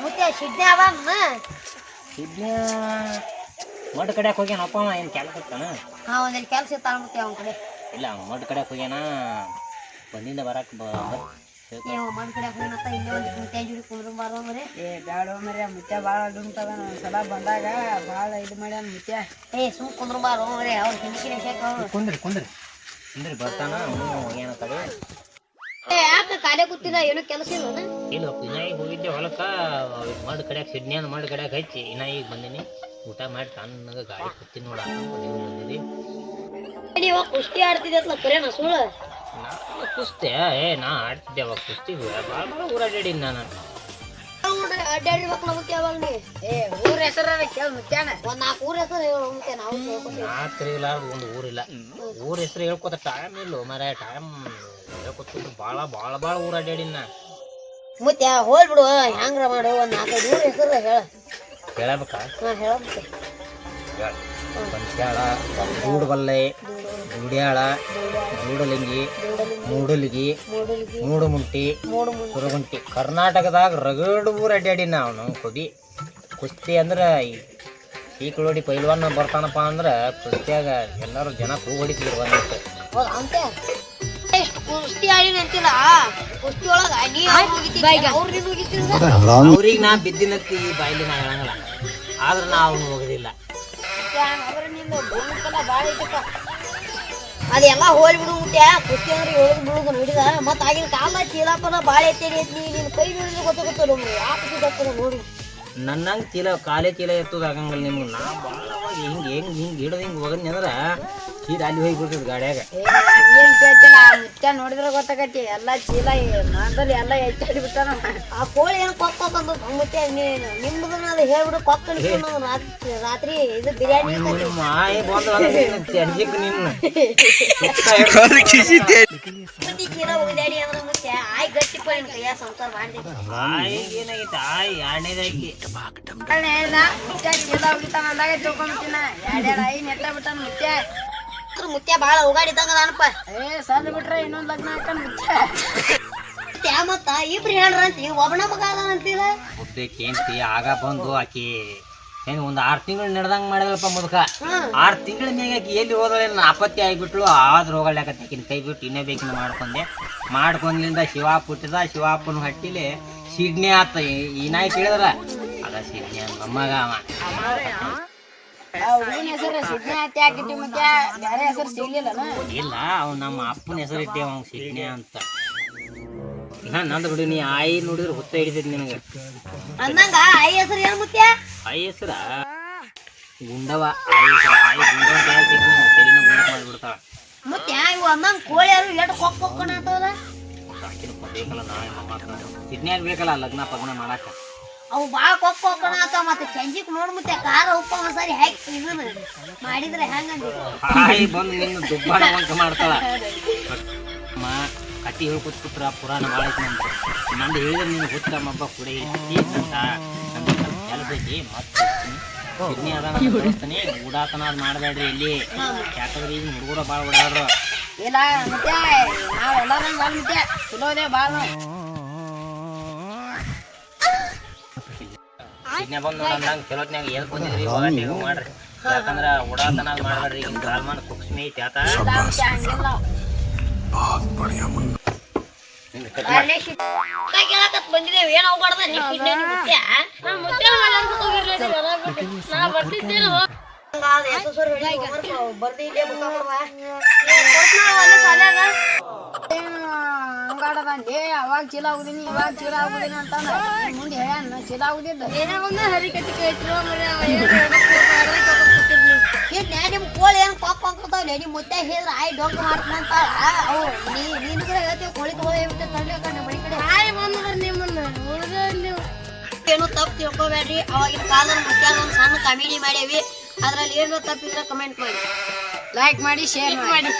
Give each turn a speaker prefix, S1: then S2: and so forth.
S1: ಮುತ್ತೆ ಸಿಡ್ನೆ ಅವನ್ನ
S2: ಸಿದ್ನ್ಯಾ ಮಡ್ ಕಡೆಗೆ ಹೋಗ್ಯಾನಪ್ಪ ಅವ ಏನು ಕೆಲಸ ಇರ್ತಾನ
S1: ಒಂದಲ್ಲಿ ಕೆಲಸ ಇರ್ತಾನ ಮುತ್ತೆ ಅವನ ಕಡೆ
S2: ಇಲ್ಲ ಮಡ್ ಕಡೆಗೆ ಹೋಗ್ಯಾನ ಬಂದಿಂದ ಬರಕ್ಕೆ
S1: ಮನ್ ಕಡೆ ಹೋಗಿನತ್ತ ಇಲ್ಲೇ ಒಂದು ಮುತ್ತೆ ಜೋಡಿ ಕುಂದ್ರ ಬಾರೋ ಮರೆ
S3: ಬ್ಯಾಡ ಮರೆ ಮುತ್ಯ ಭಾಳ ಡುಮ್ತದ ಸಲ ಬಂದಾಗ ಭಾಳ ಇದು ಮಾಡ್ಯಾನ ಮುತ್ಯ
S1: ಸುಮ್ ಕುಂದ್ರ ಬಾರೋ ಮರೆ ಅವ್ರ ಹಿಂದಿನ ಶೇಕ
S2: ಕುಂದ್ರಿ ಬರ್ತಾನ ಅವನು ಹೋಗ್ಯಾನ ಕಡೆ
S1: ಯಾಕೆ ಕಾಲೇ ಕೂತಿಲ್ಲ ಏನೋ ಕೆಲಸ ಇಲ್ಲ
S2: ಇಲ್ಲಪ್ಪ ಇನ್ನ ಈಗ ಹೋಗಿದ್ದೆ ಹೊಲಕ್ಕ ಮಡ್ ಕಡೆಗೆ ಸಿಡ್ನ್ಯಾನ ಮಡ್ ಕಡೆಗೆ ಹಚ್ಚಿ ಇನ್ನ ಈಗ ಬಂದೀನಿ ಊಟ ಮಾಡಿ ತಣ್ಣಗೆ ಗಾಡಿ ಕೂತೀನಿ ನೋಡ ನೀವು ಬಂದಿರಿ
S1: ನೀವು ಕುಸ್ತಿ ಆಡ್ತಿದ್ದಲ್ಲ ಕರೇನ ಸುಳ್ಳು
S2: ಕುಸ್ತಿ ನಾ ಆಡ್ತಿದ್ದೆ ಅವಾಗ ಕುಸ್ತಿ ಭಾಳ ಊರಾಡೀನಿ ನಾನು
S1: ಅಡ್ಡಾಡಿರ್ಬೇಕು ನಮಗೆ ಯಾವಾಗ ನೀ
S3: ಊರ ಹೆಸರ ಕೇಳ ಮುತ್ಯಾನ
S1: ಒಂದ್ 4 ಊರ ಹೆಸರು ಹೇಳು ಮುತ್ತೆ ನಾವು
S2: ನಾ ತಿರುಗಲಾರ್ದು ಒಂದು ಊರಿಲ್ಲ ಊರ ಹೆಸರು ಹೇಳ್ಕೊತ ಟೈಮ್ ಇಲ್ಲ ಮರ ಟೈಮ್ ಹೇಳ್ಕೊತ ಭಾಳ ಊರ ಅಡ್ಡಾಡಿನ ನಾ
S1: ಮುತ್ತೆ ಹೋಲ್ಬಿಡು ಹೆಂಗ್ರ ಮಾಡು ಒಂದ್ 4-5 ಊರ ಹೆಸರು ಹೇಳ
S2: ಹೇಳಬೇಕಾ
S1: ಹೇಳಕ್ಕೆ
S2: ಪಂಚಾಳ ಗೂಡಬಲ್ಲೆ ಗುಡ್ಯಾಳ ಗೂಡಲಿಂಗಿ ಮೂಡಲಿಗಿ ಮೂಡುಮುಂಟಿ ಸುರಗುಂಟಿ ಕರ್ನಾಟಕದಾಗ ರಗಡ್ ಊರು ಅಡ್ಡಾಡಿನ ಅವನು ಕೊಡಿ ಕುಸ್ತಿ ಅಂದ್ರೆ ಈಕಳೋಡಿ ಪೈಲ್ವಾನ ಬರ್ತಾನಪ್ಪ ಅಂದ್ರೆ ಕುಸ್ತಿಯಾಗ ಎಲ್ಲರೂ ಜನ ಕೂಗ್ ಹೊಡಿತಿದ್ರು ಬಂದಿತ್ತು
S1: ಹೌದಾ ಅಂತೆ ಎಷ್ಟು ಕುಸ್ತಿ ಆಡಿನ ಅಂತಿಲ್ಲ ಕುಸ್ತಿ ಒಳಗ ನೀ ಅವ್ರು ನೀನು ಹೋಗಿತ್ತಿರ
S2: ಅವ್ರಿಗೆ ನಾ ಬಿದ್ದಿನತ್ತಿ ಬಾಯ್ಲಿ ನಾ ಹೇಳಂಗಿಲ್ಲ ಆದ್ರೆ ನಾ ಅವನು ಹೋಗೋದಿಲ್ಲ
S1: ಅದೆಲ್ಲ ಹೋಲ್ಬಿಡು ಮುತ್ತೆ ಕುಸ್ತಿ ಅಂದ್ರೆ ಹೇಳುದು ಬಿಡುದು ನೋಡಿದ ಮತ್ತ ಆಗಿನ ಕಾಲ ಚೀಲಾಪನ ಬಾಳ ಎತ್ತೇಡಿ ನಿನ್ ಕೈ ನೋಡಿದ್ರೆ ಗೊತ್ತಾಗುತ್ತಲ್ಲ ಯಾಕೆ ನೋಡಿ
S2: ನನ್ನಂಗೆ ಚೀಲ ಕಾಲೇ ಚೀಲ ಎತ್ತದ ಆಗಂಗಿಲ್ಲ ನಿಮ್ಗೆ ನಾ ಭಾಳ ಹಿಂಗೆ ಹಿಡಿದು ಹಿಂಗೆ ಹೋಗದ್ನಿ ಅಂದ್ರೆ ಚೀಲ ಅಲ್ಲಿ ಹೋಗಿ ಬಿಡ್ತದ ಗಾಡ್ಯಾಗ
S3: ಏನ್ ಕೇಳ್ತಿಲ್ಲ ಮುತ್ಯ ನೋಡಿದ್ರೆ ಗೊತ್ತಾಗತಿ ಎಲ್ಲ ಚೀಲ ನಾದಲ್ಲಿ ಎಲ್ಲ ಹೆಚ್ಚಾಡಿ ಬಿಟ್ಟಾನ
S1: ಆ ಕೋಳಿ ಏನು ಕೊಕ್ಕ ಬಂದು ಮುತ್ತೆ ನಿಮ್ದನ್ನ ಅದು ಹೇಳ್ಬಿಡು ಕೊಕ್ಕ ರಾತ್ರಿ ಇದು ಬಿರಿಯಾನಿ
S2: ನಿಮ್ಮ ಆಯಿ ಬಂದು ಚರ್ಜಿಕ್ ನಿನ್ನ
S1: ಚೀಲ ಹೋಗಿದಾಡಿ ಅಂದ್ರೆ ಮುತ್ತೆ ಆಯ್ ಗಟ್ಟಿ ಪಡಿ ಕೈಯ ಸಂಸಾರ ಮಾಡಿದೆ
S2: ಆಯಿಗೆ ಏನಾಗೈತೆ ಆಯಿ ಎರಡನೇದಾಗಿ
S3: ಹೇಳ್ದ ಮುತ್ಯ ಚೀಲ ಹೋಗಿತಾನ ಅಂದಾಗ ತಿಳ್ಕೊಂಬಿಟ್ಟಿನ ಎರಡೆರಡು ಐ ನೆಟ್ಟ ಬಿಟ್ಟಾನ ಮುತ್ಯ
S1: ಮುತ್ತೆ ಬಾಳ ಹೋಗಾಡಿದಂಗ ನಾನಪ್ಪ
S3: ಸಣ್ಣ ಬಿಟ್ರೆ ಇನ್ನೊಂದು ಲಗ್ನ ಹಾಕನ್ ಮುತ್ಯ
S1: ಮತ್ತ ಇಬ್ರು ಹೇಳ್ರಂತಿ ಒಬ್ಬನ ಮಗ ಅದಾನಂತಿಲ್ಲ
S2: ಮುದ್ದೆ ಕೇಂತಿ ಆಗ ಬಂದು ಆಕಿ ಏನು ಒಂದು 6 ತಿಂಗಳು ನಡೆದಂಗೆ ಮಾಡಿದಳಪ್ಪ ಮುದುಕ 6 ತಿಂಗಳ ಮ್ಯಾಗ ಆಕಿ ಎಲ್ಲಿ ಹೋದಳೆ ನಾಪತ್ತಿ ಆಗಿಬಿಟ್ಲು ಆದ್ರೆ ಹೋಗಲಾಕತ್ತಿ ಆಕಿನ ಕೈ ಬಿಟ್ಟು ಇನ್ನೇ ಬೇಕಿನ ಮಾಡ್ಕೊಂಡ್ಲಿಂದ ಶಿವ ಪುಟ್ಟಿದ ಶಿವಾಪನ ಹಟ್ಟಿಲಿ ಸಿಡ್ನಿ ಆತ ಈ ನಾಯಿ ಕೇಳಿದ್ರ ಅದ ಸಿಡ್ನಿ ಅಂತ ನಮ್ಮಗ
S3: ಹುಡುಗನ ಹೆಸರು ಸಿಡ್ನಿ ಹತ್ತಿ ಹಾಕಿಟ್ಟಿ ಮುತ್ಯ ಬೇರೆ ಹೆಸರು ಸಿಗ್ಲಿಲ್ಲ
S2: ಇಲ್ಲ ಅವ್ನು ನಮ್ಮ ಅಪ್ಪನ ಹೆಸರು ಇಟ್ಟೆ ಅವ್ನು ಸಿಡ್ನಿ ಅಂತ ನಂದು ಬಿಡು ನೀ ಆಯಿ ನೋಡಿದ್ರೆ ಹುತ್ತ ಹಿಡಿತೈತಿ ನಿನಗೆ
S1: ಅಂದಂಗ ಆಯಿ ಹೆಸರು ಏನು ಮುತ್ತೆ
S2: ಆಯಿ ಹೆಸರ ಗುಂಡವ ಆಯಿ ಹೆಸರು ಆಯಿ ಗುಂಡ ಅಂತ ಹೇಳ್ತಿದ್ವಿ ತಲೆನ ಗುಂಡ ಮಾಡಿಬಿಡ್ತಾಳ
S1: ಮುತ್ತೆ ಇವು ಅಂದಂಗ ಕೋಳಿ ಯಾರು ಎಷ್ಟು ಕೊಕ್ಕೋಣ ಅಂತವಲ್ಲ
S2: ಸಾಕಿನ ಬೇಕಲ್ಲ ನಾಳೆ ಸಿಡ್ನ್ಯಾಗ ಬೇಕಲ್ಲ ಲಗ್ನ ಪಗ್ನ ಮಾಡಾಕ
S1: ಅವು ಭಾಳ ಕೊಕ್ಕೋಣ ಅಂತ ಮತ್ತೆ ಚಂಜಿಕ್ ನೋಡ್ ಮುತ್ತೆ ಖಾರ ಉಪ್ಪ ಒಂದ್ಸರಿ ಹಾಕಿ ಇದನ್ನ ಮಾಡಿದ್ರೆ ಹೆಂಗಂದಿ
S2: ಆಯಿ ಬಂದು ನಿನ್ನ ದುಬ್ಬಾಣ ಬಂಕ ಮಾಡ್ತಾಳ ಕಟ್ಟಿ ಹೇಳ್ಕೊತ್ಬಿಟ್ರ ಪುರಾಣ ಭಾಳ ಐತಿ ನಂದು ಹೇಳಿದ್ರೆ ನೀನು ಹುತ್ತ ಮಬ್ಬ ಕುಡಿ ಅಂತ ನಂದು ಕೆಲಸ ಐತಿ ಮತ್ತೆ ಸಿಡ್ನಿ ಅದಾನ ತೋರಿಸ್ತಾನೆ ಉಡಾತನ ಅದು ಮಾಡಬೇಡ್ರಿ ಇಲ್ಲಿ ಯಾಕಂದ್ರೆ ಈಗ ಹುಡುಗರ ಭಾಳ ಓಡಾಡ್ರು
S3: ಇಲ್ಲ ಮುತ್ಯ ನಾವೆಲ್ಲ ಭಾಳ ಮುತ್ಯ ಚಲೋ ಇದೆ ಭಾಳ
S2: ಸಿಡ್ನ್ಯಾಗ ಬಂದು ನೋಡಂದಂಗೆ ಚಲೋತ್ನಾಗ ಎಲ್ಲಿ ಬಂದಿದ್ರಿ ಹೋಗಟ್ಟಿ ಮಾಡ್ರಿ ಯಾಕಂದ್ರೆ ಉಡಾತನ ಅದು ಮಾಡಬೇಡ್ರಿ ಈಗ ಕಾಲ್ಮಾನ ಸೂಕ್ಷ್ಮ ಐತಿ ಆತ
S3: ಹಂಗಿಲ್ಲ
S1: ಬಂದಿದ್ದೇವೆ ಏನು ಹೋಗ್ಬಾರ್ದ ಬರ್ದಿದ್ದೆ
S3: ಹಂಗಾಡದಂಡಿ ಅವಾಗ ಚೀಲ ಆಗುದೀನಿ ಇವಾಗ ಚೀಲ ಆಗುದೀನಿ ಅಂತಾನ ಮುಂದೆ ಹೇಳ ಚೀಲ ಆಗುದಿಲ್ಲ
S1: ನಿಮ್ ಕೋಳಿ ಏನು ಕೊಕ್ಕೊಂತಾವ್ಲೆ ನಿಮ್ ಮುತ್ತೆ ಹೇಳಿದ್ರೆ ಆಯ್ ಡೊಂಕ ಮಾಡ್ತಾನಂತ ಅವು ನೀನು ಹೇಳ್ತೇವೆ ಕೋಳಿ ತಗೊಳ್ಬಿಟ್ಟೆ ತಂದೆ ಕಣ್ಣು ಮನೆ ಕಡೆ ಹಾಯ್ ಬಂದ್ರೆ ನಿಮ್ಮನ್ನ ನೀವು ಏನು ತಪ್ಪು ತಿಳ್ಕೊಬೇಡ್ರಿ ಅವಾಗಿನ ಕಾಲದಲ್ಲಿ ಮುತ್ಯಾಗ ಒಂದು ಸಣ್ಣ ಕಾಮಿಡಿ ಮಾಡೇವಿ ಅದ್ರಲ್ಲಿ ಏನು ತಪ್ಪಿದ್ರೆ ಕಮೆಂಟ್ ಮಾಡಿ
S3: ಲೈಕ್ ಮಾಡಿ ಶೇರ್ ಮಾಡಿ